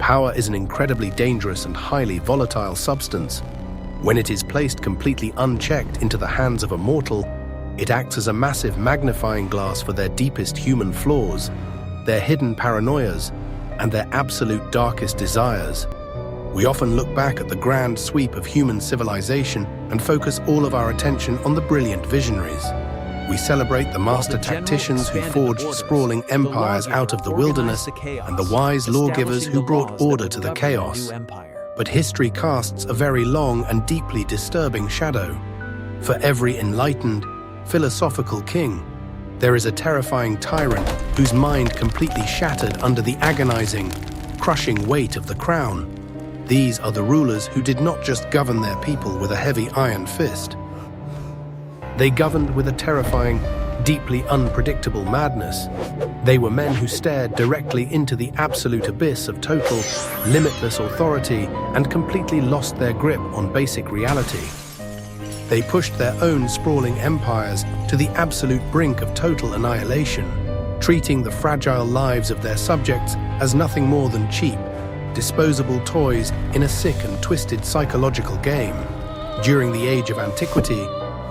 Power is an incredibly dangerous and highly volatile substance. When it is placed completely unchecked into the hands of a mortal, it acts as a massive magnifying glass for their deepest human flaws, their hidden paranoias, and their absolute darkest desires. We often look back at the grand sweep of human civilization and focus all of our attention on the brilliant visionaries. We celebrate the master tacticians who forged sprawling empires out of the wilderness and the wise lawgivers who brought order to the chaos. But history casts a very long and deeply disturbing shadow. For every enlightened, philosophical king, there is a terrifying tyrant whose mind completely shattered under the agonizing, crushing weight of the crown. These are the rulers who did not just govern their people with a heavy iron fist. They governed with a terrifying, deeply unpredictable madness. They were men who stared directly into the absolute abyss of total, limitless authority and completely lost their grip on basic reality. They pushed their own sprawling empires to the absolute brink of total annihilation, treating the fragile lives of their subjects as nothing more than cheap, disposable toys in a sick and twisted psychological game. During the age of antiquity,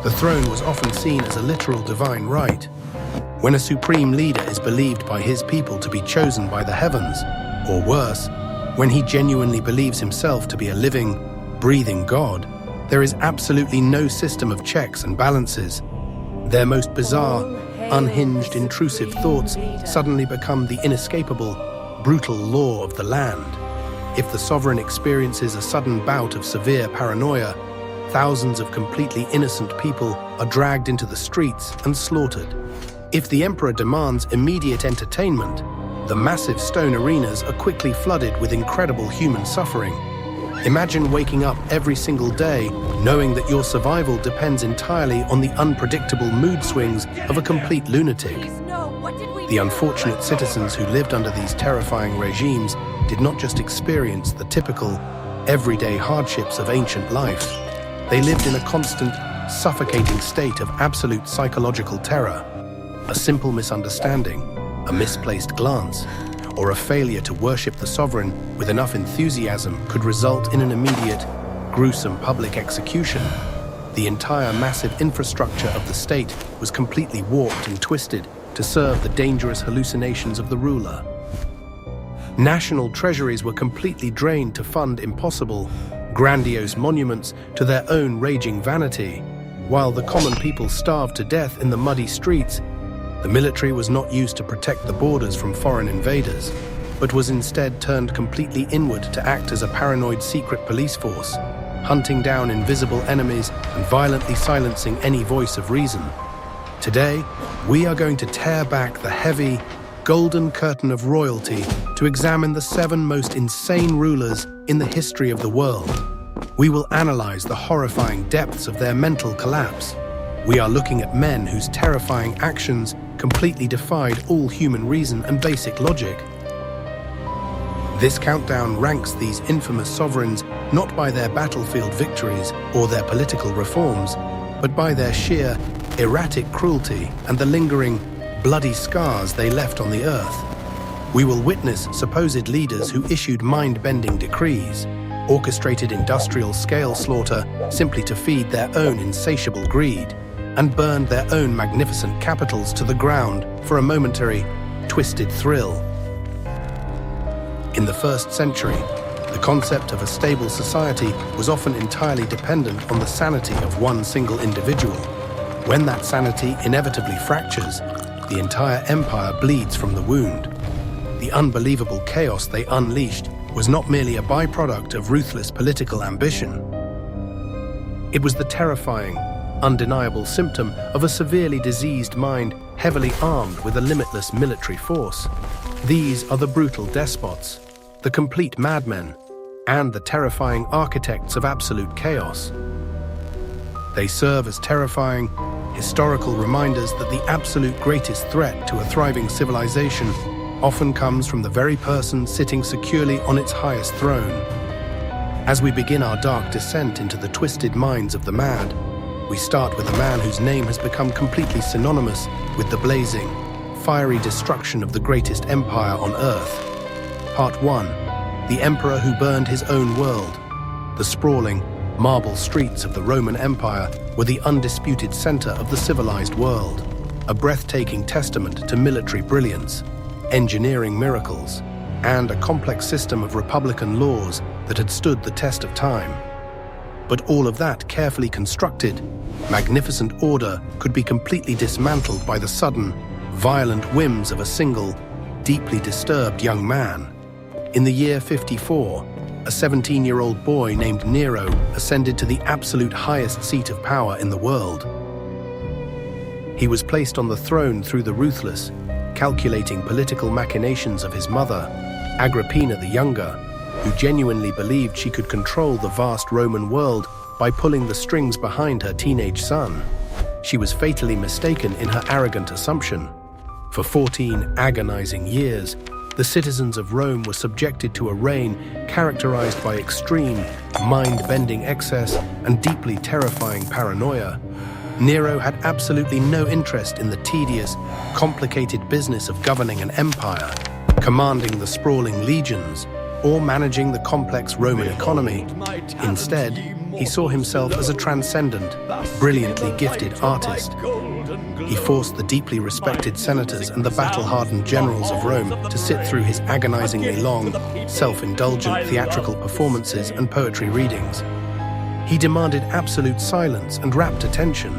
the throne was often seen as a literal divine right. When a supreme leader is believed by his people to be chosen by the heavens, or worse, when he genuinely believes himself to be a living, breathing god, there is absolutely no system of checks and balances. Their most bizarre, unhinged, intrusive thoughts suddenly become the inescapable, brutal law of the land. If the sovereign experiences a sudden bout of severe paranoia, thousands of completely innocent people are dragged into the streets and slaughtered. If the emperor demands immediate entertainment, the massive stone arenas are quickly flooded with incredible human suffering. Imagine waking up every single day knowing that your survival depends entirely on the unpredictable mood swings of a complete lunatic. The unfortunate citizens who lived under these terrifying regimes did not just experience the typical, everyday hardships of ancient life. They lived in a constant, suffocating state of absolute psychological terror. A simple misunderstanding, a misplaced glance, or a failure to worship the sovereign with enough enthusiasm could result in an immediate, gruesome public execution. The entire massive infrastructure of the state was completely warped and twisted to serve the dangerous hallucinations of the ruler. National treasuries were completely drained to fund impossible, grandiose monuments to their own raging vanity. While the common people starved to death in the muddy streets, the military was not used to protect the borders from foreign invaders, but was instead turned completely inward to act as a paranoid secret police force, hunting down invisible enemies and violently silencing any voice of reason. Today, we are going to tear back the heavy, golden curtain of royalty to examine the 7 most insane rulers in the history of the world. We will analyze the horrifying depths of their mental collapse. We are looking at men whose terrifying actions completely defied all human reason and basic logic. This countdown ranks these infamous sovereigns not by their battlefield victories or their political reforms, but by their sheer, erratic cruelty and the lingering, bloody scars they left on the earth. We will witness supposed leaders who issued mind-bending decrees, orchestrated industrial-scale slaughter simply to feed their own insatiable greed, and burned their own magnificent capitals to the ground for a momentary, twisted thrill. In the 1st century, the concept of a stable society was often entirely dependent on the sanity of one single individual. When that sanity inevitably fractures, the entire empire bleeds from the wound. The unbelievable chaos they unleashed was not merely a byproduct of ruthless political ambition. It was the terrifying, undeniable symptom of a severely diseased mind heavily armed with a limitless military force. These are the brutal despots, the complete madmen, and the terrifying architects of absolute chaos. They serve as terrifying, historical reminders that the absolute greatest threat to a thriving civilization often comes from the very person sitting securely on its highest throne. As we begin our dark descent into the twisted minds of the mad, we start with a man whose name has become completely synonymous with the blazing, fiery destruction of the greatest empire on Earth. Part 1. the emperor who burned his own world. The sprawling, marble streets of the Roman Empire were the undisputed center of the civilized world, a breathtaking testament to military brilliance, engineering miracles, and a complex system of republican laws that had stood the test of time. But all of that carefully constructed, magnificent order could be completely dismantled by the sudden, violent whims of a single, deeply disturbed young man. In the year 54, a 17-year-old boy named Nero ascended to the absolute highest seat of power in the world. He was placed on the throne through the ruthless, calculating political machinations of his mother, Agrippina the Younger, who genuinely believed she could control the vast Roman world by pulling the strings behind her teenage son. She was fatally mistaken in her arrogant assumption. For 14 agonizing years, the citizens of Rome were subjected to a reign characterized by extreme, mind-bending excess and deeply terrifying paranoia. Nero had absolutely no interest in the tedious, complicated business of governing an empire, commanding the sprawling legions, or managing the complex Roman economy. Instead, he saw himself as a transcendent, brilliantly gifted artist. He forced the deeply respected senators and the battle-hardened generals of Rome to sit through his agonizingly long, self-indulgent theatrical performances and poetry readings. He demanded absolute silence and rapt attention,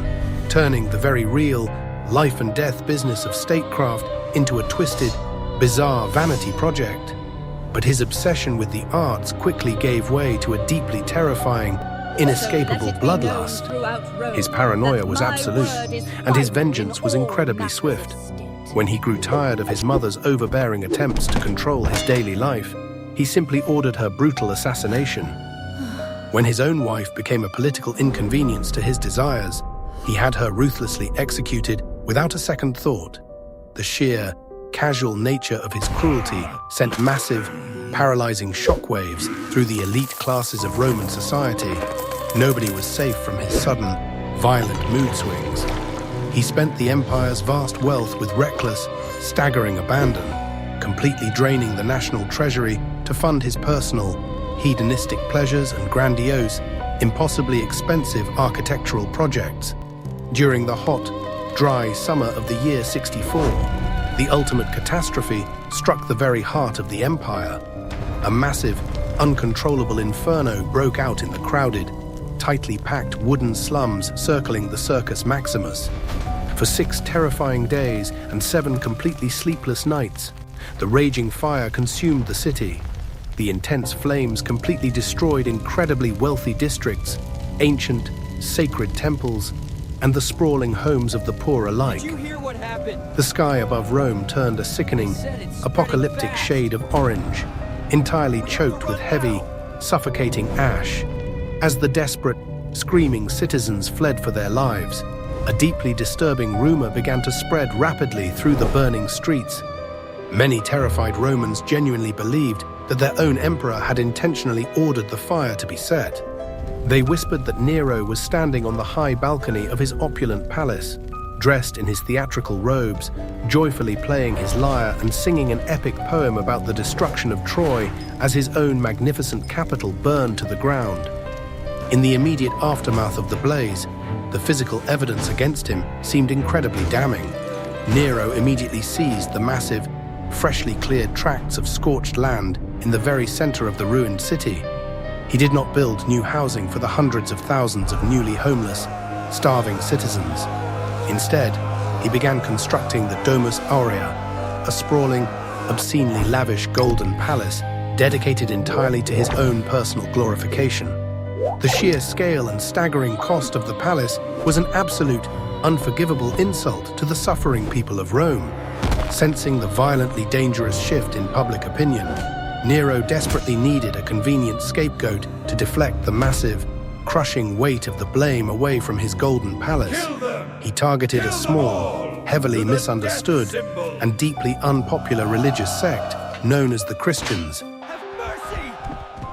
turning the very real, life-and-death business of statecraft into a twisted, bizarre vanity project. But his obsession with the arts quickly gave way to a deeply terrifying, inescapable bloodlust. His paranoia was absolute, and his vengeance was incredibly swift. When he grew tired of his mother's overbearing attempts to control his daily life, he simply ordered her brutal assassination. When his own wife became a political inconvenience to his desires, he had her ruthlessly executed without a second thought. The sheer, casual nature of his cruelty sent massive, paralyzing shockwaves through the elite classes of Roman society. Nobody was safe from his sudden, violent mood swings. He spent the empire's vast wealth with reckless, staggering abandon, completely draining the national treasury to fund his personal, hedonistic pleasures and grandiose, impossibly expensive architectural projects. During the hot, dry summer of the year 64, the ultimate catastrophe struck the very heart of the empire. A massive, uncontrollable inferno broke out in the crowded, tightly packed wooden slums circling the Circus Maximus. For 6 terrifying days and 7 completely sleepless nights, the raging fire consumed the city. The intense flames completely destroyed incredibly wealthy districts, ancient, sacred temples, and the sprawling homes of the poor alike. Did you hear what happened? The sky above Rome turned a sickening, apocalyptic shade of orange, entirely choked with heavy, suffocating ash. As the desperate, screaming citizens fled for their lives, a deeply disturbing rumor began to spread rapidly through the burning streets. Many terrified Romans genuinely believed that their own emperor had intentionally ordered the fire to be set. They whispered that Nero was standing on the high balcony of his opulent palace, dressed in his theatrical robes, joyfully playing his lyre and singing an epic poem about the destruction of Troy as his own magnificent capital burned to the ground. In the immediate aftermath of the blaze, the physical evidence against him seemed incredibly damning. Nero immediately seized the massive, freshly cleared tracts of scorched land in the very center of the ruined city. He did not build new housing for the hundreds of thousands of newly homeless, starving citizens. Instead, he began constructing the Domus Aurea, a sprawling, obscenely lavish golden palace dedicated entirely to his own personal glorification. The sheer scale and staggering cost of the palace was an absolute, unforgivable insult to the suffering people of Rome. Sensing the violently dangerous shift in public opinion, Nero desperately needed a convenient scapegoat to deflect the massive, crushing weight of the blame away from his golden palace. He targeted a small, heavily misunderstood, and deeply unpopular religious sect known as the Christians.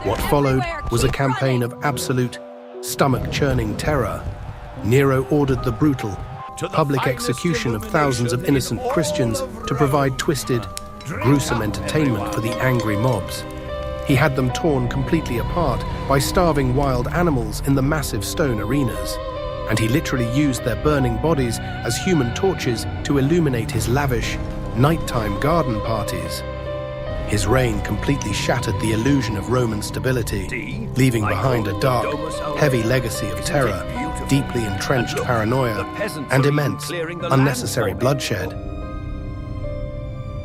What followed was a campaign of absolute, stomach-churning terror. Nero ordered the brutal, public execution of thousands of innocent Christians to provide twisted, gruesome entertainment for the angry mobs. He had them torn completely apart by starving wild animals in the massive stone arenas. And he literally used their burning bodies as human torches to illuminate his lavish, nighttime garden parties. His reign completely shattered the illusion of Roman stability, leaving behind a dark, heavy legacy of terror, deeply entrenched paranoia, and immense, unnecessary bloodshed.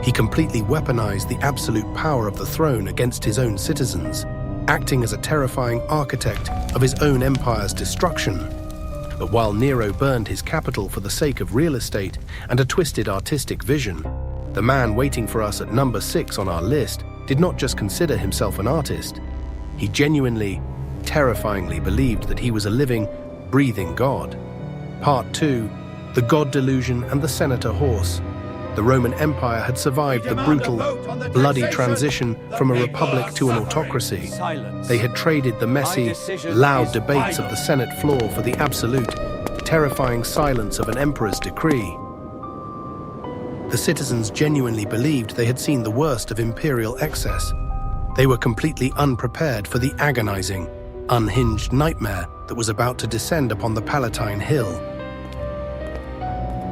He completely weaponized the absolute power of the throne against his own citizens, acting as a terrifying architect of his own empire's destruction. But while Nero burned his capital for the sake of real estate and a twisted artistic vision, the man waiting for us at number 6 on our list did not just consider himself an artist. He genuinely, terrifyingly believed that he was a living, breathing god. Part 2, the God Delusion and the Senator Horse. The Roman Empire had survived the brutal, bloody transition from a republic to an autocracy. They had traded the messy, loud debates of the Senate floor for the absolute, terrifying silence of an emperor's decree. The citizens genuinely believed they had seen the worst of imperial excess. They were completely unprepared for the agonizing, unhinged nightmare that was about to descend upon the Palatine Hill.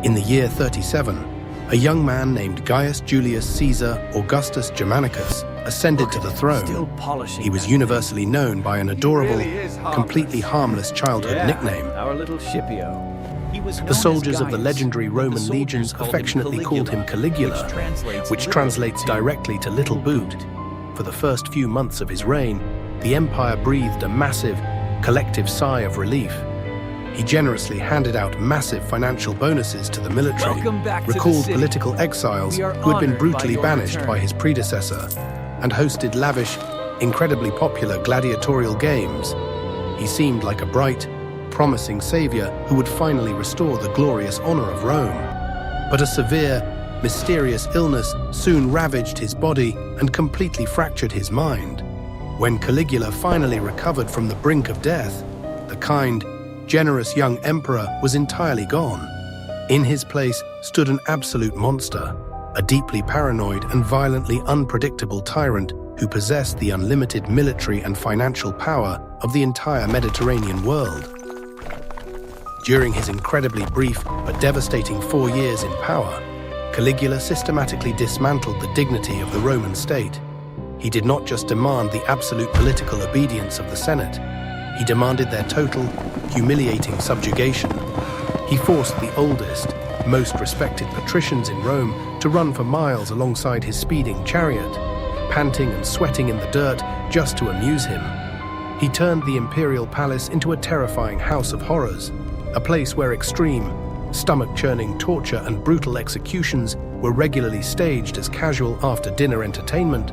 In the year 37, a young man named Gaius Julius Caesar Augustus Germanicus ascended to the throne. He was universally known by an adorable, completely harmless childhood nickname. Our little Scipio. The soldiers of the legendary Roman legions affectionately called him Caligula, which translates directly to Little Boot. For the first few months of his reign, the empire breathed a massive, collective sigh of relief. He generously handed out massive financial bonuses to the military, recalled political exiles who had been brutally banished by his predecessor, and hosted lavish, incredibly popular gladiatorial games. He seemed like a bright, promising savior who would finally restore the glorious honor of Rome. But a severe, mysterious illness soon ravaged his body and completely fractured his mind. When Caligula finally recovered from the brink of death, the kind, generous young emperor was entirely gone. In his place stood an absolute monster, a deeply paranoid and violently unpredictable tyrant who possessed the unlimited military and financial power of the entire Mediterranean world. During his incredibly brief but devastating 4 years in power, Caligula systematically dismantled the dignity of the Roman state. He did not just demand the absolute political obedience of the Senate, he demanded their total, humiliating subjugation. He forced the oldest, most respected patricians in Rome to run for miles alongside his speeding chariot, panting and sweating in the dirt just to amuse him. He turned the imperial palace into a terrifying house of horrors, a place where extreme, stomach-churning torture and brutal executions were regularly staged as casual after-dinner entertainment.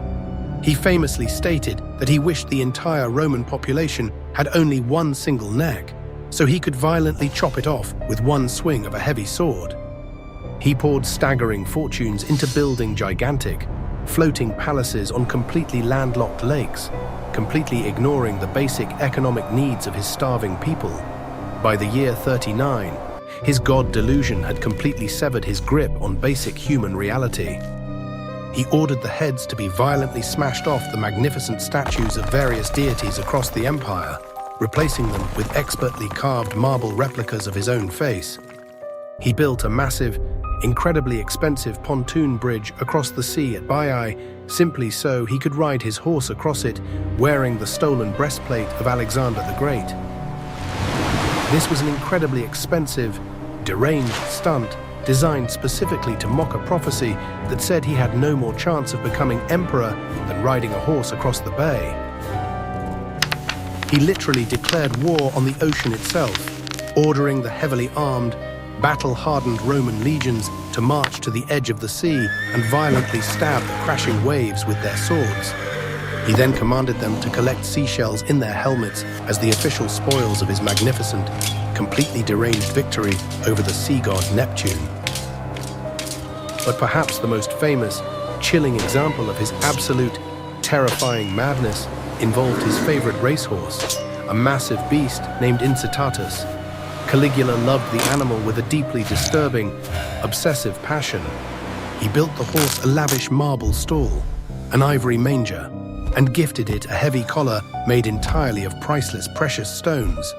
He famously stated that he wished the entire Roman population had only one single neck, so he could violently chop it off with one swing of a heavy sword. He poured staggering fortunes into building gigantic, floating palaces on completely landlocked lakes, completely ignoring the basic economic needs of his starving people. By the year 39, his god delusion had completely severed his grip on basic human reality. He ordered the heads to be violently smashed off the magnificent statues of various deities across the empire, replacing them with expertly carved marble replicas of his own face. He built a massive, incredibly expensive pontoon bridge across the sea at Baiae, simply so he could ride his horse across it, wearing the stolen breastplate of Alexander the Great. This was an incredibly expensive, deranged stunt designed specifically to mock a prophecy that said he had no more chance of becoming emperor than riding a horse across the bay. He literally declared war on the ocean itself, ordering the heavily armed, battle-hardened Roman legions to march to the edge of the sea and violently stab the crashing waves with their swords. He then commanded them to collect seashells in their helmets as the official spoils of his magnificent, completely deranged victory over the sea god Neptune. But perhaps the most famous, chilling example of his absolute, terrifying madness involved his favorite racehorse, a massive beast named Incitatus. Caligula loved the animal with a deeply disturbing, obsessive passion. He built the horse a lavish marble stall, an ivory manger, and gifted it a heavy collar made entirely of priceless precious stones.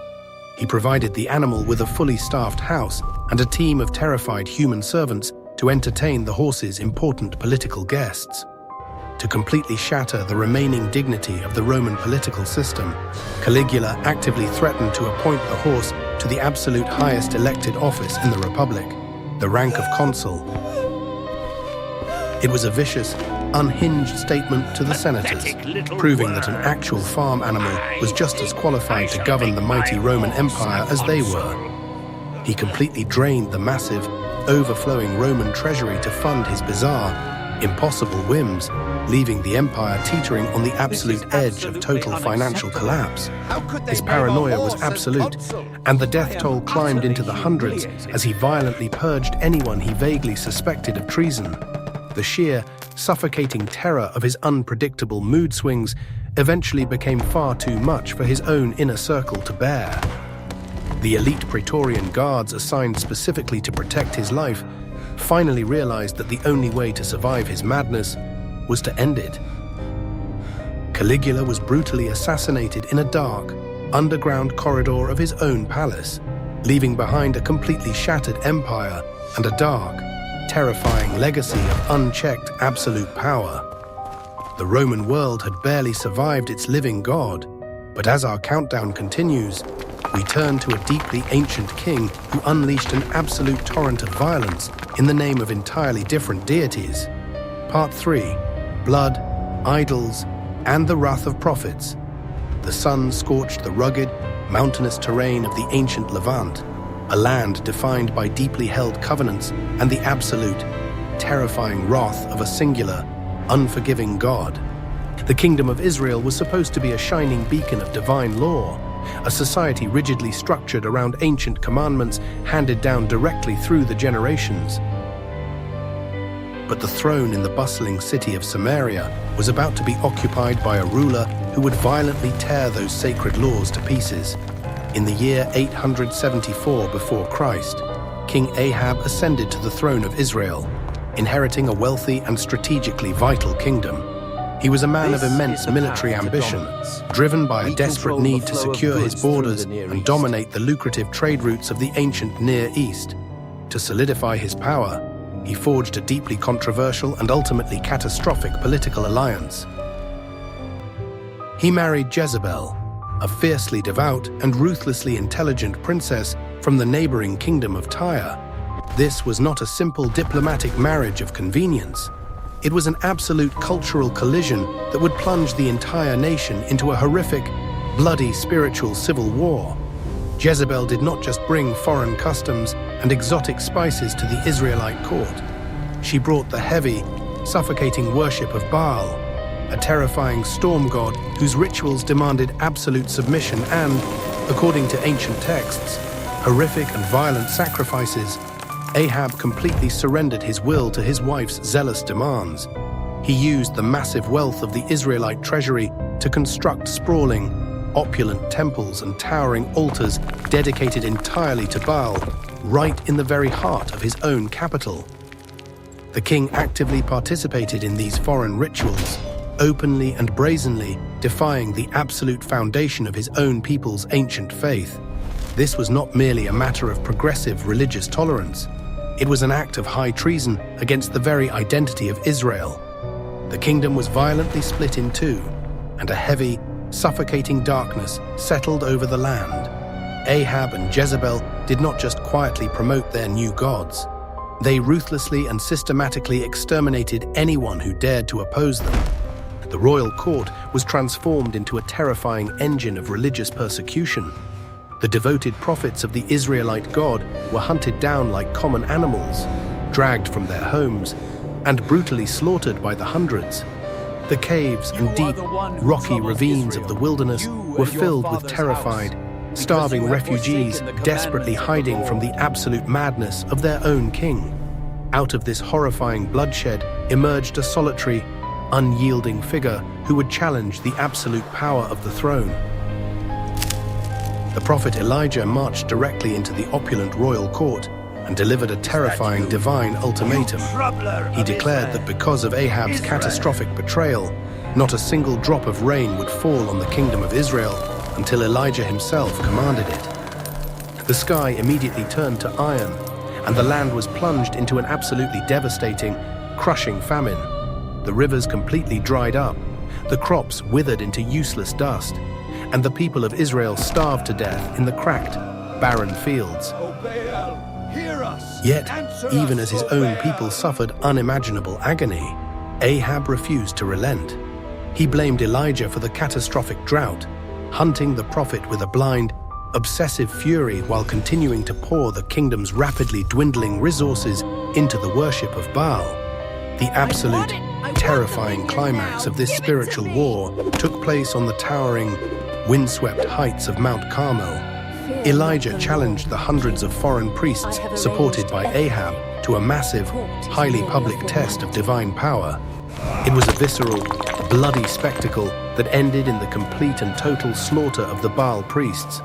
He provided the animal with a fully staffed house and a team of terrified human servants to entertain the horse's important political guests. To completely shatter the remaining dignity of the Roman political system, Caligula actively threatened to appoint the horse to the absolute highest elected office in the Republic, the rank of consul. It was a vicious, unhinged statement to the senators, proving that an actual farm animal was just as qualified to govern the mighty Roman Empire as they were. He completely drained the massive, overflowing Roman treasury to fund his bizarre, impossible whims, leaving the empire teetering on the absolute edge of total financial collapse. His paranoia was absolute, and the death toll climbed into the hundreds as he violently purged anyone he vaguely suspected of treason. The sheer, suffocating terror of his unpredictable mood swings eventually became far too much for his own inner circle to bear. The elite Praetorian guards assigned specifically to protect his life finally realized that the only way to survive his madness was to end it. Caligula was brutally assassinated in a dark, underground corridor of his own palace, leaving behind a completely shattered empire and a dark, terrifying legacy of unchecked absolute power. The Roman world had barely survived its living god, but as our countdown continues, we turn to a deeply ancient king who unleashed an absolute torrent of violence in the name of entirely different deities. Part 3: Blood, Idols, and the Wrath of Prophets. The sun scorched the rugged, mountainous terrain of the ancient Levant, a land defined by deeply held covenants and the absolute, terrifying wrath of a singular, unforgiving God. The Kingdom of Israel was supposed to be a shining beacon of divine law, a society rigidly structured around ancient commandments handed down directly through the generations. But the throne in the bustling city of Samaria was about to be occupied by a ruler who would violently tear those sacred laws to pieces. In the year 874 before Christ, King Ahab ascended to the throne of Israel, inheriting a wealthy and strategically vital kingdom. He was a man of immense military ambition, driven by a desperate need to secure his borders and dominate the lucrative trade routes of the ancient Near East. To solidify his power, he forged a deeply controversial and ultimately catastrophic political alliance. He married Jezebel, a fiercely devout and ruthlessly intelligent princess from the neighboring kingdom of Tyre. This was not a simple diplomatic marriage of convenience. It was an absolute cultural collision that would plunge the entire nation into a horrific, bloody spiritual civil war. Jezebel did not just bring foreign customs and exotic spices to the Israelite court. She brought the heavy, suffocating worship of Baal, a terrifying storm god whose rituals demanded absolute submission and, according to ancient texts, horrific and violent sacrifices. Ahab completely surrendered his will to his wife's zealous demands. He used the massive wealth of the Israelite treasury to construct sprawling, opulent temples and towering altars dedicated entirely to Baal, right in the very heart of his own capital. The king actively participated in these foreign rituals, openly and brazenly defying the absolute foundation of his own people's ancient faith. This was not merely a matter of progressive religious tolerance. It was an act of high treason against the very identity of Israel. The kingdom was violently split in two, and a heavy, suffocating darkness settled over the land. Ahab and Jezebel did not just quietly promote their new gods. They ruthlessly and systematically exterminated anyone who dared to oppose them. The royal court was transformed into a terrifying engine of religious persecution. The devoted prophets of the Israelite God were hunted down like common animals, dragged from their homes, and brutally slaughtered by the hundreds. The caves and deep, rocky ravines of the wilderness were filled with terrified, starving refugees desperately hiding from the absolute madness of their own king. Out of this horrifying bloodshed emerged a solitary, unyielding figure who would challenge the absolute power of the throne. The prophet Elijah marched directly into the opulent royal court and delivered a terrifying divine ultimatum. He declared that because of Ahab's catastrophic betrayal, Not a single drop of rain would fall on the kingdom of Israel until Elijah himself commanded it. The sky immediately turned to iron, and the land was plunged into an absolutely devastating, crushing famine. The rivers completely dried up, the crops withered into useless dust, and the people of Israel starved to death in the cracked, barren fields. Yet, even as his own people suffered unimaginable agony, Ahab refused to relent. He blamed Elijah for the catastrophic drought, hunting the prophet with a blind, obsessive fury while continuing to pour the kingdom's rapidly dwindling resources into the worship of Baal. The absolute, terrifying climax of this spiritual war took place on the towering, windswept heights of Mount Carmel. Elijah challenged the hundreds of foreign priests supported by Ahab to a massive, highly public test of divine power. It was a visceral, bloody spectacle that ended in the complete and total slaughter of the Baal priests.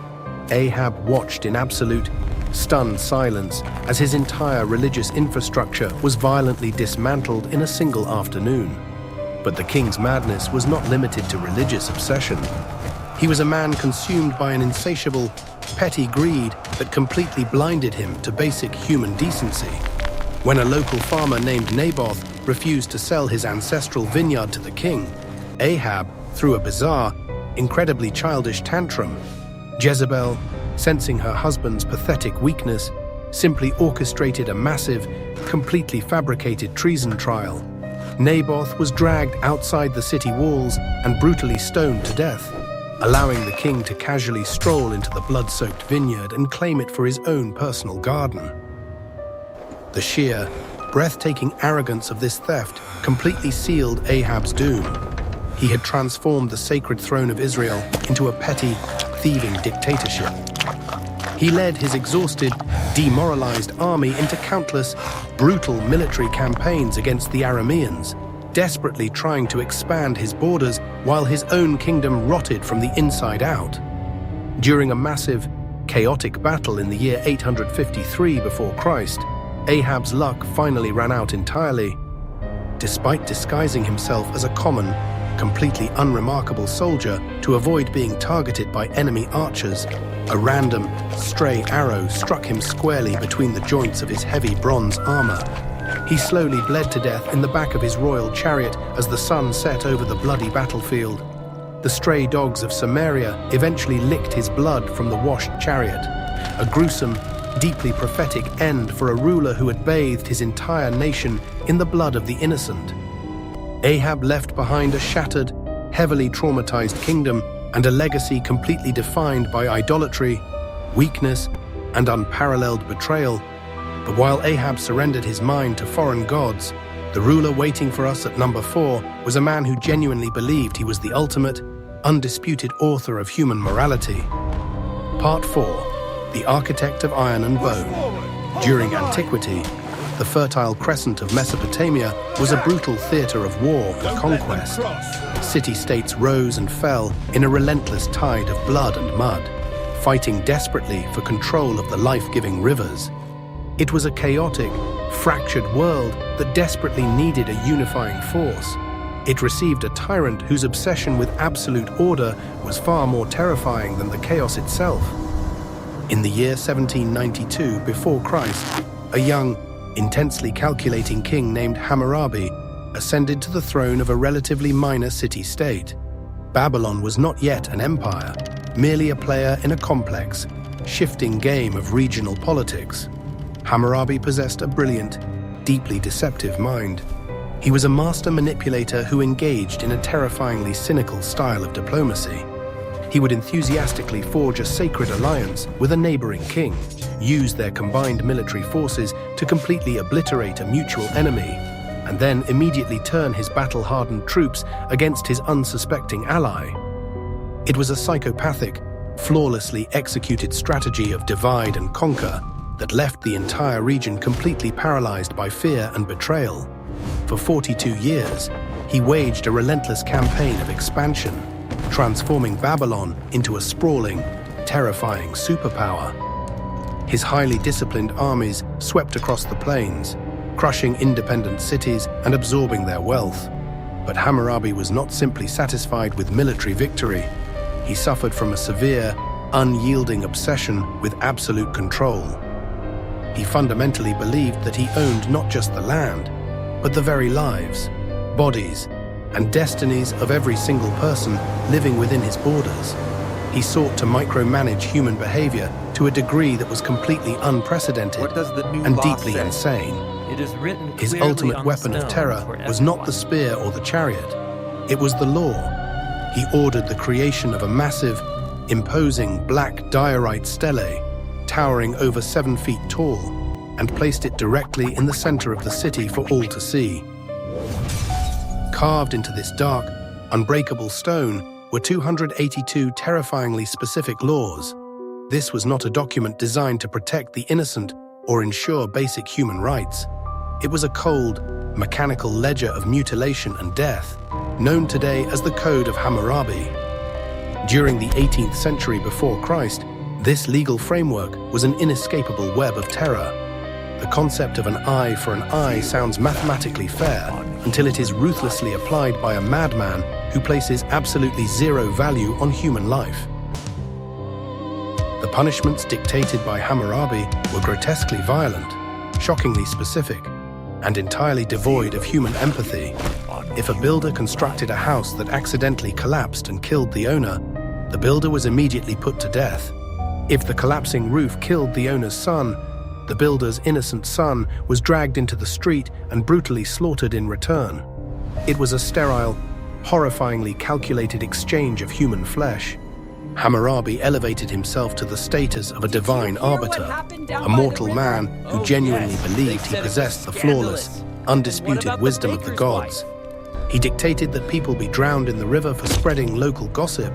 Ahab watched in absolute, stunned silence as his entire religious infrastructure was violently dismantled in a single afternoon. But the king's madness was not limited to religious obsession. He was a man consumed by an insatiable, petty greed that completely blinded him to basic human decency. When a local farmer named Naboth refused to sell his ancestral vineyard to the king, Ahab threw a bizarre, incredibly childish tantrum. Jezebel, sensing her husband's pathetic weakness, simply orchestrated a massive, completely fabricated treason trial. Naboth was dragged outside the city walls and brutally stoned to death, allowing the king to casually stroll into the blood-soaked vineyard and claim it for his own personal garden. The sheer, breathtaking arrogance of this theft completely sealed Ahab's doom. He had transformed the sacred throne of Israel into a petty, thieving dictatorship. He led his exhausted, demoralized army into countless, brutal military campaigns against the Arameans, desperately trying to expand his borders while his own kingdom rotted from the inside out. During a massive, chaotic battle in the year 853 before Christ, Ahab's luck finally ran out entirely. Despite disguising himself as a common, completely unremarkable soldier to avoid being targeted by enemy archers, a random, stray arrow struck him squarely between the joints of his heavy bronze armor. He slowly bled to death in the back of his royal chariot as the sun set over the bloody battlefield. The stray dogs of Samaria eventually licked his blood from the washed chariot, a gruesome, deeply prophetic end for a ruler who had bathed his entire nation in the blood of the innocent. Ahab left behind a shattered, heavily traumatized kingdom and a legacy completely defined by idolatry, weakness, and unparalleled betrayal. But while Ahab surrendered his mind to foreign gods, the ruler waiting for us at number 4 was a man who genuinely believed he was the ultimate, undisputed author of human morality. Part 4. The Architect of Iron and Bone. During antiquity, the fertile crescent of Mesopotamia was a brutal theater of war and conquest. City-states rose and fell in a relentless tide of blood and mud, fighting desperately for control of the life-giving rivers. It was a chaotic, fractured world that desperately needed a unifying force. It received a tyrant whose obsession with absolute order was far more terrifying than the chaos itself. In the year 1792 before Christ, a young, intensely calculating king named Hammurabi ascended to the throne of a relatively minor city-state. Babylon was not yet an empire, merely a player in a complex, shifting game of regional politics. Hammurabi possessed a brilliant, deeply deceptive mind. He was a master manipulator who engaged in a terrifyingly cynical style of diplomacy. He would enthusiastically forge a sacred alliance with a neighboring king, use their combined military forces to completely obliterate a mutual enemy, and then immediately turn his battle-hardened troops against his unsuspecting ally. It was a psychopathic, flawlessly executed strategy of divide and conquer that left the entire region completely paralyzed by fear and betrayal. For 42 years, he waged a relentless campaign of expansion, transforming Babylon into a sprawling, terrifying superpower. His highly disciplined armies swept across the plains, crushing independent cities and absorbing their wealth. But Hammurabi was not simply satisfied with military victory. He suffered from a severe, unyielding obsession with absolute control. He fundamentally believed that he owned not just the land, but the very lives, bodies, and destinies of every single person living within his borders. He sought to micromanage human behavior to a degree that was completely unprecedented and deeply insane. It is written His clearly ultimate on weapon of stones terror for was not everyone. the spear or the chariot. It was the law. He ordered the creation of a massive, imposing black diorite stele, towering over 7 feet tall, and placed it directly in the center of the city for all to see. Carved into this dark, unbreakable stone were 282 terrifyingly specific laws. This was not a document designed to protect the innocent or ensure basic human rights. It was a cold, mechanical ledger of mutilation and death, known today as the Code of Hammurabi. During the 18th century before Christ, this legal framework was an inescapable web of terror. The concept of an eye for an eye sounds mathematically fair until it is ruthlessly applied by a madman who places absolutely zero value on human life. The punishments dictated by Hammurabi were grotesquely violent, shockingly specific, and entirely devoid of human empathy. If a builder constructed a house that accidentally collapsed and killed the owner, the builder was immediately put to death. If the collapsing roof killed the owner's son, the builder's innocent son was dragged into the street and brutally slaughtered in return. It was a sterile, horrifyingly calculated exchange of human flesh. Hammurabi elevated himself to the status of a divine arbiter, a mortal man who genuinely believed he possessed the flawless, undisputed wisdom of the gods. He dictated that people be drowned in the river for spreading local gossip,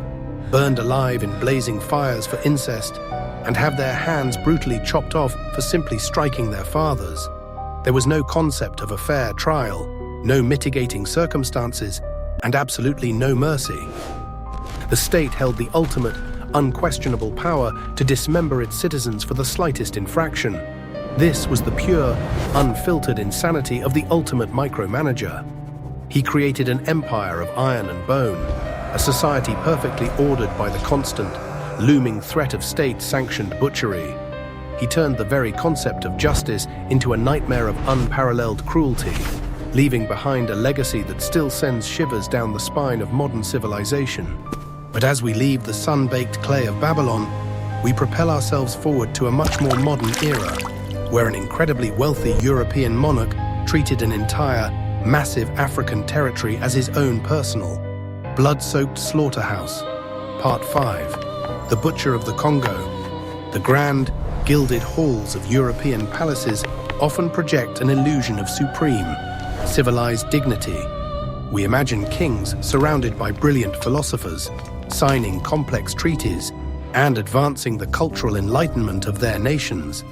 burned alive in blazing fires for incest, and have their hands brutally chopped off for simply striking their fathers. There was no concept of a fair trial, no mitigating circumstances, and absolutely no mercy. The state held the ultimate, unquestionable power to dismember its citizens for the slightest infraction. This was the pure, unfiltered insanity of the ultimate micromanager. He created an empire of iron and bone, a society perfectly ordered by the constant, looming threat of state-sanctioned butchery. He turned the very concept of justice into a nightmare of unparalleled cruelty, leaving behind a legacy that still sends shivers down the spine of modern civilization. But as we leave the sun-baked clay of Babylon, we propel ourselves forward to a much more modern era, where an incredibly wealthy European monarch treated an entire, massive African territory as his own personal, blood-soaked slaughterhouse. Part 5. The Butcher of the Congo. The grand, gilded halls of European palaces often project an illusion of supreme, civilized dignity. We imagine kings surrounded by brilliant philosophers, signing complex treaties and advancing the cultural enlightenment of their nations.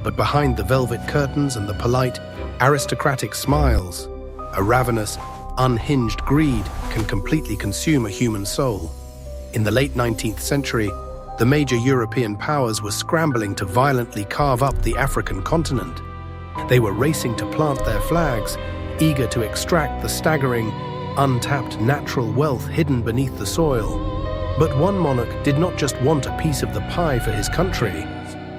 But behind the velvet curtains and the polite, aristocratic smiles, a ravenous, unhinged greed can completely consume a human soul. In the late 19th century, the major European powers were scrambling to violently carve up the African continent. They were racing to plant their flags, eager to extract the staggering, untapped natural wealth hidden beneath the soil. But one monarch did not just want a piece of the pie for his country.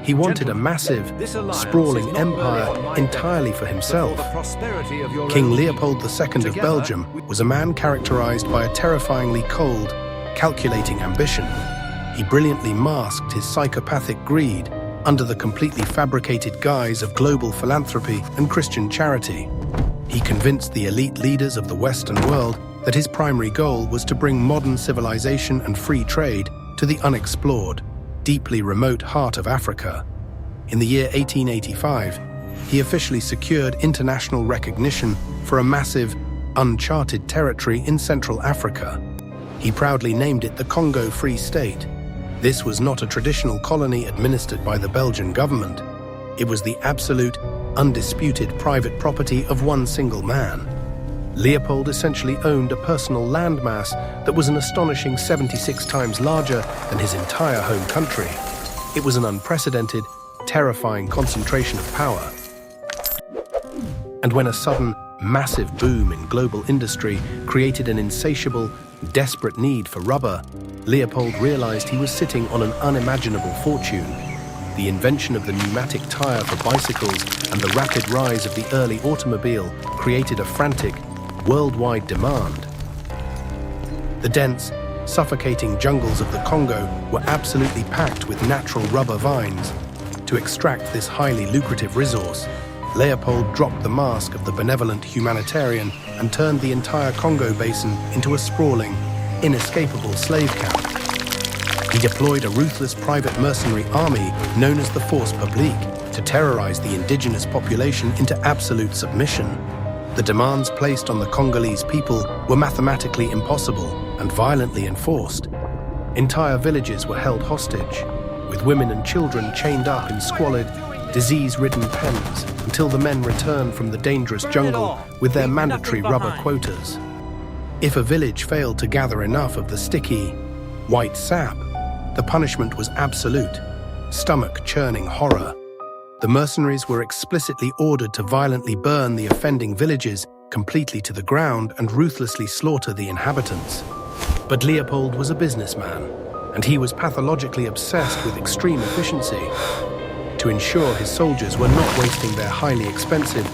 He wanted a massive, sprawling empire entirely for himself. King Leopold II of Belgium was a man characterized by a terrifyingly cold, calculating ambition. He brilliantly masked his psychopathic greed under the completely fabricated guise of global philanthropy and Christian charity. He convinced the elite leaders of the Western world that his primary goal was to bring modern civilization and free trade to the unexplored, deeply remote heart of Africa. In the year 1885, he officially secured international recognition for a massive, uncharted territory in Central Africa. He proudly named it the Congo Free State. This was not a traditional colony administered by the Belgian government. It was the absolute, undisputed private property of one single man. Leopold essentially owned a personal landmass that was an astonishing 76 times larger than his entire home country. It was an unprecedented, terrifying concentration of power. And when a sudden, massive boom in global industry created an insatiable, desperate need for rubber, Leopold realized he was sitting on an unimaginable fortune. The invention of the pneumatic tire for bicycles and the rapid rise of the early automobile created a frantic, worldwide demand. The dense, suffocating jungles of the Congo were absolutely packed with natural rubber vines. To extract this highly lucrative resource, Leopold dropped the mask of the benevolent humanitarian and turned the entire Congo basin into a sprawling, inescapable slave camp. He deployed a ruthless private mercenary army known as the Force Publique to terrorize the indigenous population into absolute submission. The demands placed on the Congolese people were mathematically impossible and violently enforced. Entire villages were held hostage, with women and children chained up in squalid, disease-ridden pens until the men returned from the dangerous jungle with their mandatory rubber quotas. If a village failed to gather enough of the sticky, white sap, the punishment was absolute, stomach-churning horror. The mercenaries were explicitly ordered to violently burn the offending villages completely to the ground and ruthlessly slaughter the inhabitants. But Leopold was a businessman, and he was pathologically obsessed with extreme efficiency. To ensure his soldiers were not wasting their highly expensive,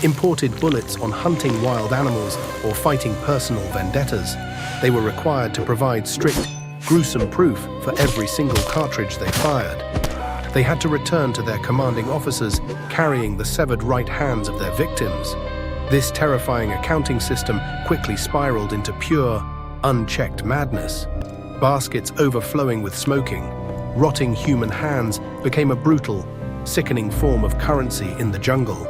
imported bullets on hunting wild animals or fighting personal vendettas, they were required to provide strict, gruesome proof for every single cartridge they fired. They had to return to their commanding officers carrying the severed right hands of their victims. This terrifying accounting system quickly spiraled into pure, unchecked madness. Baskets overflowing with smoking, rotting human hands became a brutal, sickening form of currency in the jungle.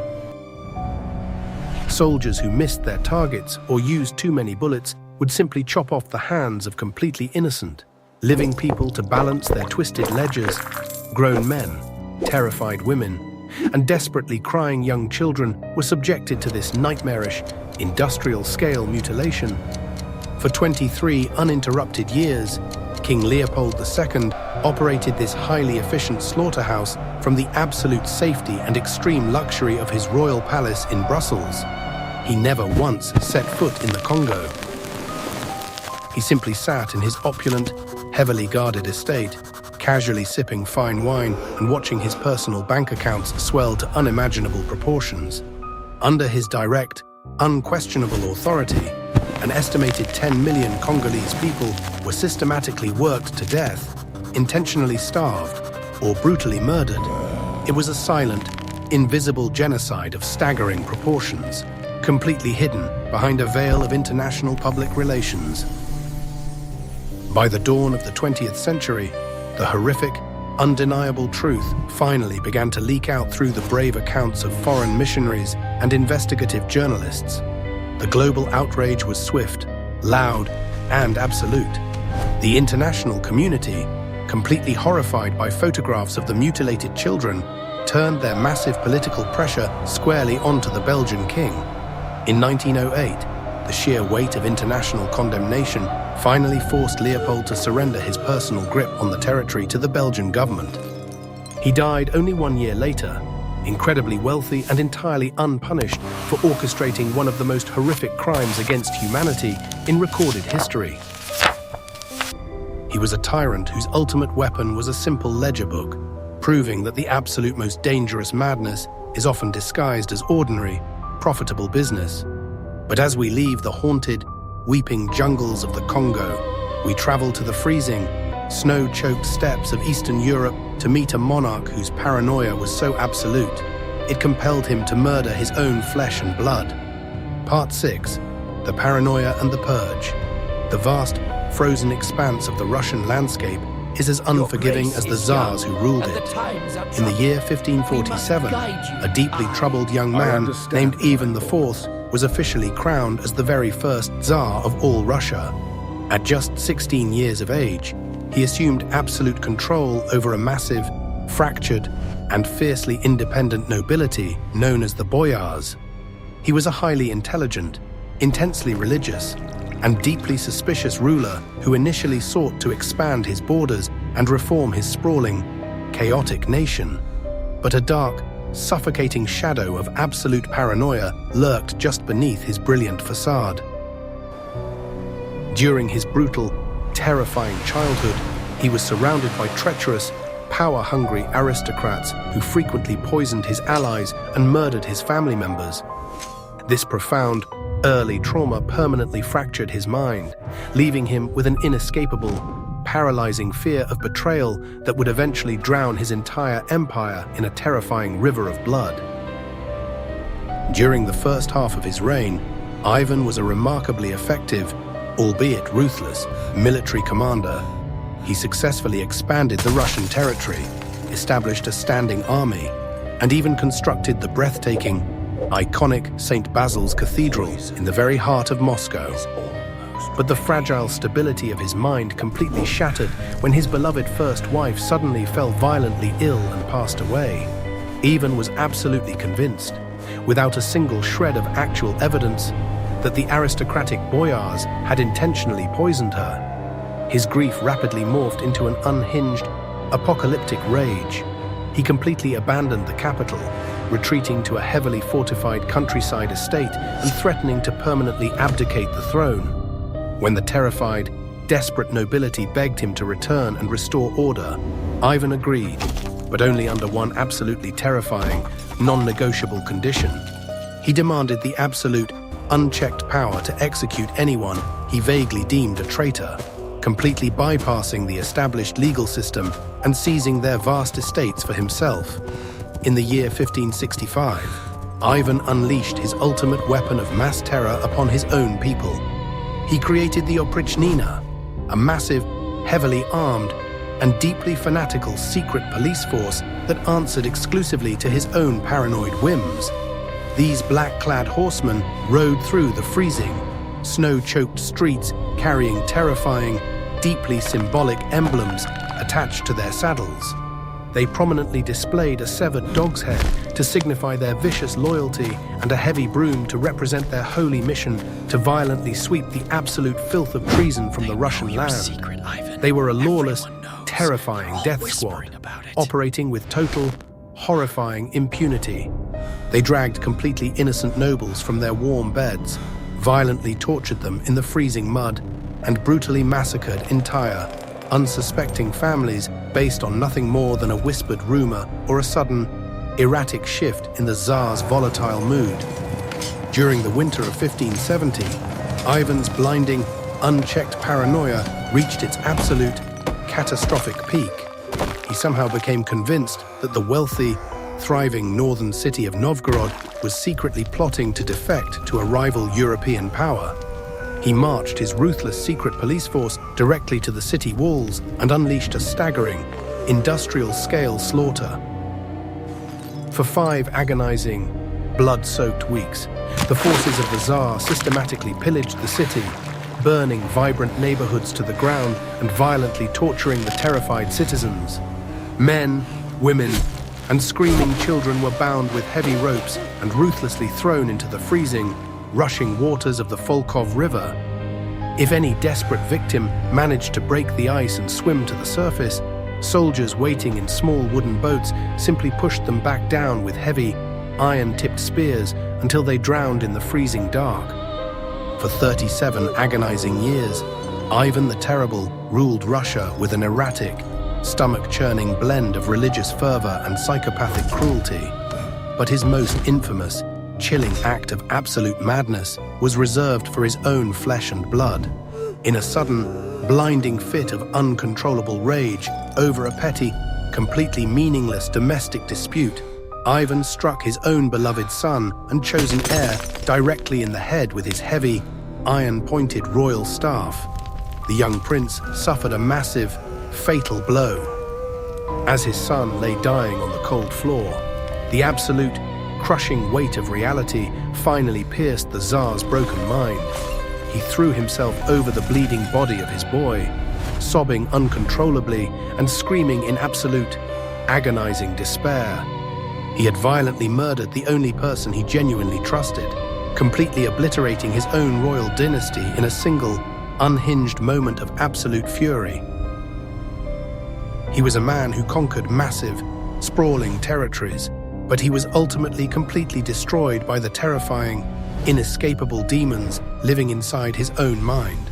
Soldiers who missed their targets or used too many bullets would simply chop off the hands of completely innocent, living people to balance their twisted ledgers. Grown men, terrified women, and desperately crying young children were subjected to this nightmarish, industrial-scale mutilation. For 23 uninterrupted years, King Leopold II operated this highly efficient slaughterhouse from the absolute safety and extreme luxury of his royal palace in Brussels. He never once set foot in the Congo. He simply sat in his opulent, heavily guarded estate, casually sipping fine wine and watching his personal bank accounts swell to unimaginable proportions. Under his direct, unquestionable authority, an estimated 10 million Congolese people were systematically worked to death, intentionally starved, or brutally murdered. It was a silent, invisible genocide of staggering proportions, completely hidden behind a veil of international public relations. By the dawn of the 20th century, the horrific, undeniable truth finally began to leak out through the brave accounts of foreign missionaries and investigative journalists. The global outrage was swift, loud, and absolute. The international community, completely horrified by photographs of the mutilated children, turned their massive political pressure squarely onto the Belgian king. In 1908, the sheer weight of international condemnation finally forced Leopold to surrender his personal grip on the territory to the Belgian government. He died only 1 year later, incredibly wealthy and entirely unpunished for orchestrating one of the most horrific crimes against humanity in recorded history. He was a tyrant whose ultimate weapon was a simple ledger book, proving that the absolute most dangerous madness is often disguised as ordinary, profitable business. But as we leave the haunted, weeping jungles of the Congo, we travel to the freezing, snow-choked steppes of Eastern Europe to meet a monarch whose paranoia was so absolute, it compelled him to murder his own flesh and blood. Part 6, The Paranoia and the Purge. The vast, frozen expanse of the Russian landscape is as unforgiving as the Tsars who ruled it. In the year 1547, a deeply troubled young man named Ivan IV was officially crowned as the very first Tsar of all Russia. At just 16 years of age, he assumed absolute control over a massive, fractured, and fiercely independent nobility known as the Boyars. He was a highly intelligent, intensely religious, and deeply suspicious ruler who initially sought to expand his borders and reform his sprawling, chaotic nation. But a dark, suffocating shadow of absolute paranoia lurked just beneath his brilliant facade. During his brutal, terrifying childhood, he was surrounded by treacherous, power-hungry aristocrats who frequently poisoned his allies and murdered his family members. This profound, early trauma permanently fractured his mind, leaving him with an inescapable, paralyzing fear of betrayal that would eventually drown his entire empire in a terrifying river of blood. During the first half of his reign, Ivan was a remarkably effective, albeit ruthless, military commander. He successfully expanded the Russian territory, established a standing army, and even constructed the breathtaking, iconic St. Basil's Cathedral in the very heart of Moscow. But the fragile stability of his mind completely shattered when his beloved first wife suddenly fell violently ill and passed away. Ivan was absolutely convinced, without a single shred of actual evidence, that the aristocratic boyars had intentionally poisoned her. His grief rapidly morphed into an unhinged, apocalyptic rage. He completely abandoned the capital, retreating to a heavily fortified countryside estate and threatening to permanently abdicate the throne. When the terrified, desperate nobility begged him to return and restore order, Ivan agreed, but only under one absolutely terrifying, non-negotiable condition. He demanded the absolute, unchecked power to execute anyone he vaguely deemed a traitor, completely bypassing the established legal system and seizing their vast estates for himself. In the year 1565, Ivan unleashed his ultimate weapon of mass terror upon his own people. He created the Oprichnina, a massive, heavily armed, and deeply fanatical secret police force that answered exclusively to his own paranoid whims. These black-clad horsemen rode through the freezing, snow-choked streets carrying terrifying, deeply symbolic emblems attached to their saddles. They prominently displayed a severed dog's head to signify their vicious loyalty and a heavy broom to represent their holy mission to violently sweep the absolute filth of treason from the Russian land. Secret, Ivan. They were a lawless, Everyone knows. terrifying All death whispering squad, about it. operating with total, horrifying impunity. They dragged completely innocent nobles from their warm beds, violently tortured them in the freezing mud, and brutally massacred entire, unsuspecting families based on nothing more than a whispered rumor or a sudden, erratic shift in the Tsar's volatile mood. During the winter of 1570, Ivan's blinding, unchecked paranoia reached its absolute, catastrophic peak. He somehow became convinced that the wealthy, thriving northern city of Novgorod was secretly plotting to defect to a rival European power. He marched his ruthless secret police force directly to the city walls and unleashed a staggering, industrial-scale slaughter. For 5 agonizing, blood-soaked weeks, the forces of the Tsar systematically pillaged the city, burning vibrant neighborhoods to the ground and violently torturing the terrified citizens. Men, women, and screaming children were bound with heavy ropes and ruthlessly thrown into the freezing, rushing waters of the Volkhov River. If any desperate victim managed to break the ice and swim to the surface, soldiers waiting in small wooden boats simply pushed them back down with heavy, iron-tipped spears until they drowned in the freezing dark. For 37 agonizing years, Ivan the Terrible ruled Russia with an erratic, stomach-churning blend of religious fervor and psychopathic cruelty. But his most infamous, chilling act of absolute madness was reserved for his own flesh and blood. In a sudden, blinding fit of uncontrollable rage over a petty, completely meaningless domestic dispute, Ivan struck his own beloved son and chosen heir directly in the head with his heavy, iron-pointed royal staff. The young prince suffered a massive, fatal blow. As his son lay dying on the cold floor, the absolute, crushing weight of reality finally pierced the Tsar's broken mind. He threw himself over the bleeding body of his boy, sobbing uncontrollably and screaming in absolute, agonizing despair. He had violently murdered the only person he genuinely trusted, completely obliterating his own royal dynasty in a single, unhinged moment of absolute fury. He was a man who conquered massive, sprawling territories, but he was ultimately completely destroyed by the terrifying, inescapable demons living inside his own mind.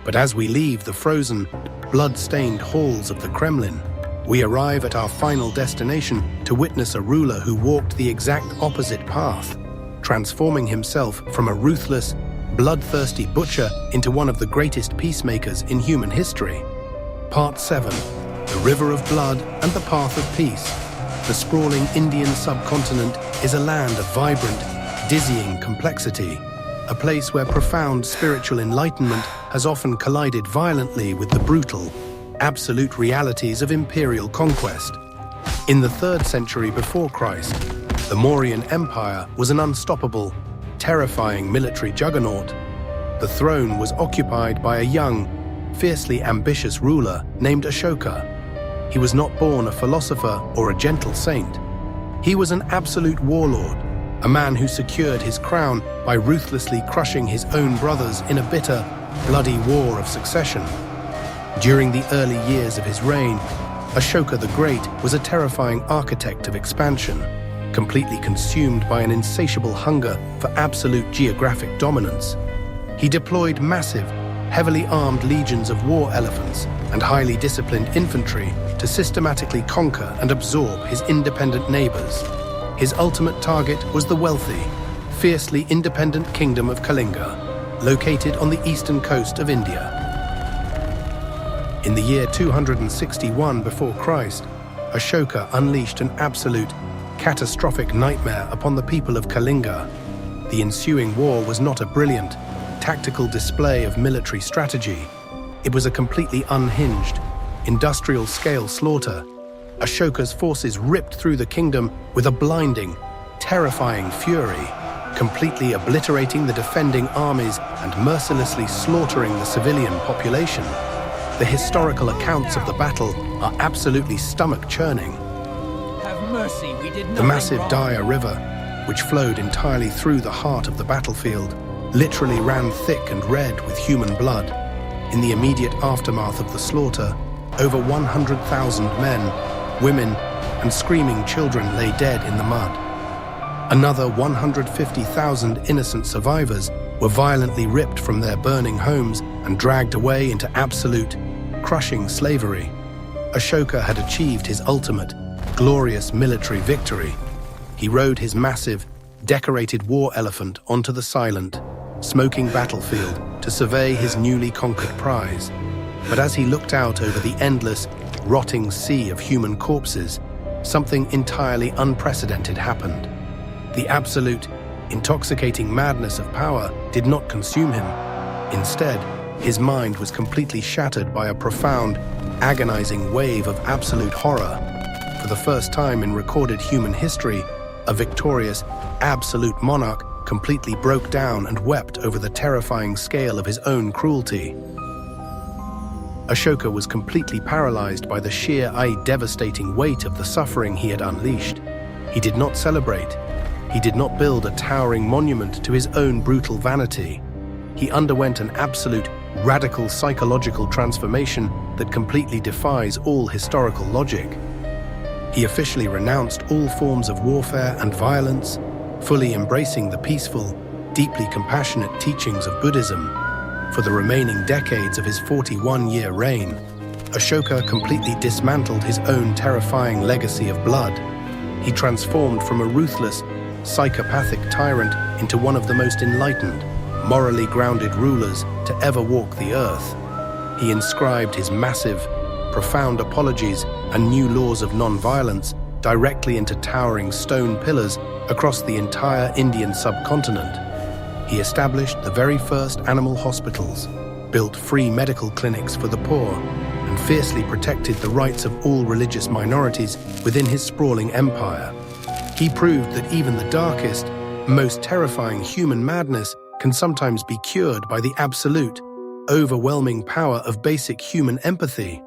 But as we leave the frozen, blood-stained halls of the Kremlin, we arrive at our final destination to witness a ruler who walked the exact opposite path, transforming himself from a ruthless, bloodthirsty butcher into one of the greatest peacemakers in human history. Part 7. The River of Blood and the Path of Peace. The sprawling Indian subcontinent is a land of vibrant, dizzying complexity, a place where profound spiritual enlightenment has often collided violently with the brutal, absolute realities of imperial conquest. In the 3rd century before Christ, the Mauryan Empire was an unstoppable, terrifying military juggernaut. The throne was occupied by a young, fiercely ambitious ruler named Ashoka. He was not born a philosopher or a gentle saint. He was an absolute warlord, a man who secured his crown by ruthlessly crushing his own brothers in a bitter, bloody war of succession. During the early years of his reign, Ashoka the Great was a terrifying architect of expansion, completely consumed by an insatiable hunger for absolute geographic dominance. He deployed massive, heavily armed legions of war elephants and highly disciplined infantry to systematically conquer and absorb his independent neighbors. His ultimate target was the wealthy, fiercely independent kingdom of Kalinga, located on the eastern coast of India. In the year 261 before Christ, Ashoka unleashed an absolute, catastrophic nightmare upon the people of Kalinga. The ensuing war was not a brilliant, tactical display of military strategy. It was a completely unhinged, industrial-scale slaughter. Ashoka's forces ripped through the kingdom with a blinding, terrifying fury, completely obliterating the defending armies and mercilessly slaughtering the civilian population. The historical accounts of the battle are absolutely stomach-churning. Have mercy, we did nothing The massive wrong. Daya River, which flowed entirely through the heart of the battlefield, literally ran thick and red with human blood. In the immediate aftermath of the slaughter, over 100,000 men, women, and screaming children lay dead in the mud. Another 150,000 innocent survivors were violently ripped from their burning homes and dragged away into absolute, crushing slavery. Ashoka had achieved his ultimate, glorious military victory. He rode his massive, decorated war elephant onto the silent, smoking battlefield to survey his newly conquered prize. But as he looked out over the endless, rotting sea of human corpses, something entirely unprecedented happened. The absolute, intoxicating madness of power did not consume him. Instead, his mind was completely shattered by a profound, agonizing wave of absolute horror. For the first time in recorded human history, a victorious, absolute monarch completely broke down and wept over the terrifying scale of his own cruelty. Ashoka was completely paralyzed by the sheer, devastating weight of the suffering he had unleashed. He did not celebrate. He did not build a towering monument to his own brutal vanity. He underwent an absolute, radical psychological transformation that completely defies all historical logic. He officially renounced all forms of warfare and violence, fully embracing the peaceful, deeply compassionate teachings of Buddhism. For the remaining decades of his 41-year reign, Ashoka completely dismantled his own terrifying legacy of blood. He transformed from a ruthless, psychopathic tyrant into one of the most enlightened, morally grounded rulers to ever walk the earth. He inscribed his massive, profound apologies and new laws of non-violence directly into towering stone pillars across the entire Indian subcontinent. He established the very first animal hospitals, built free medical clinics for the poor, and fiercely protected the rights of all religious minorities within his sprawling empire. He proved that even the darkest, most terrifying human madness can sometimes be cured by the absolute, overwhelming power of basic human empathy.